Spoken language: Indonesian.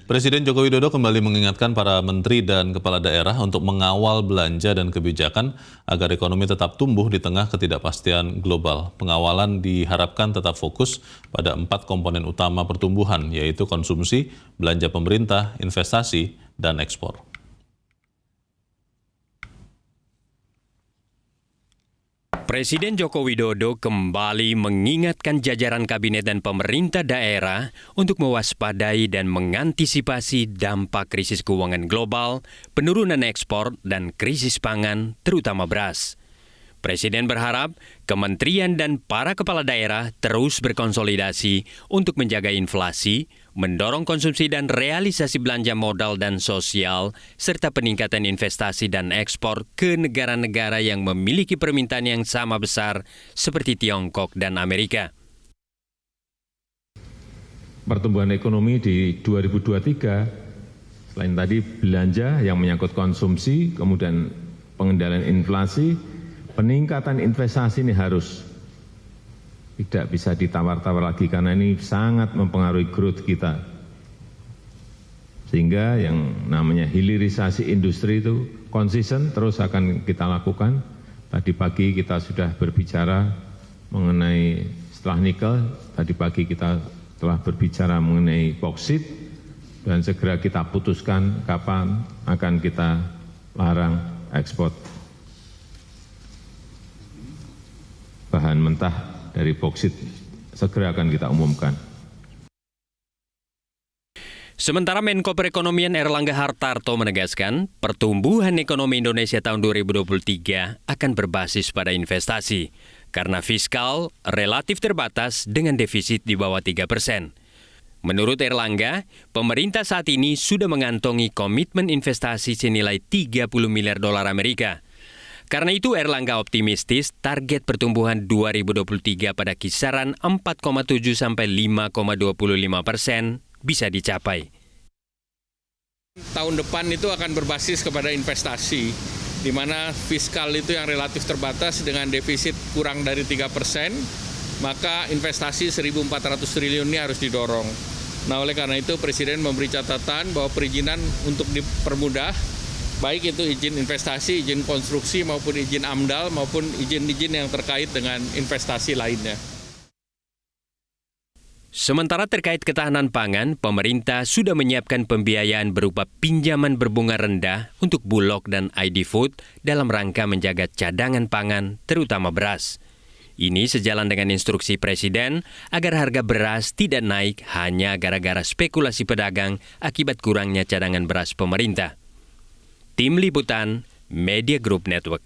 Presiden Joko Widodo kembali mengingatkan para menteri dan kepala daerah untuk mengawal belanja dan kebijakan agar ekonomi tetap tumbuh di tengah ketidakpastian global. Pengawalan diharapkan tetap fokus pada 4 komponen utama pertumbuhan, yaitu konsumsi, belanja pemerintah, investasi, dan ekspor. Presiden Joko Widodo kembali mengingatkan jajaran kabinet dan pemerintah daerah untuk mewaspadai dan mengantisipasi dampak krisis keuangan global, penurunan ekspor, dan krisis pangan, terutama beras. Presiden berharap kementerian dan para kepala daerah terus berkonsolidasi untuk menjaga inflasi, mendorong konsumsi dan realisasi belanja modal dan sosial, serta peningkatan investasi dan ekspor ke negara-negara yang memiliki permintaan yang sama besar seperti Tiongkok dan Amerika. Pertumbuhan ekonomi di 2023, selain tadi belanja yang menyangkut konsumsi, kemudian pengendalian inflasi, peningkatan investasi ini harus tidak bisa ditawar-tawar lagi karena ini sangat mempengaruhi growth kita. Sehingga yang namanya hilirisasi industri itu konsisten terus akan kita lakukan. Tadi pagi kita sudah berbicara mengenai setelah nikel, tadi pagi kita telah berbicara mengenai boksit dan segera kita putuskan kapan akan kita larang ekspor bahan mentah dari boksit, segera akan kita umumkan. Sementara Menko Perekonomian Erlangga Hartarto menegaskan, pertumbuhan ekonomi Indonesia tahun 2023 akan berbasis pada investasi, karena fiskal relatif terbatas dengan defisit di bawah 3%. Menurut Erlangga, pemerintah saat ini sudah mengantongi komitmen investasi senilai 30 miliar dolar Amerika. Karena itu Erlangga optimistis target pertumbuhan 2023 pada kisaran 4,7 sampai 5,25% bisa dicapai. Tahun depan itu akan berbasis kepada investasi, di mana fiskal itu yang relatif terbatas dengan defisit kurang dari 3%, maka investasi 1.400 triliun ini harus didorong. Nah, oleh karena itu Presiden memberi catatan bahwa perizinan untuk dipermudah, baik itu izin investasi, izin konstruksi, maupun izin AMDAL, maupun izin-izin yang terkait dengan investasi lainnya. Sementara terkait ketahanan pangan, pemerintah sudah menyiapkan pembiayaan berupa pinjaman berbunga rendah untuk Bulog dan ID Food dalam rangka menjaga cadangan pangan, terutama beras. Ini sejalan dengan instruksi Presiden agar harga beras tidak naik hanya gara-gara spekulasi pedagang akibat kurangnya cadangan beras pemerintah. Tim Liputan Media Group Network.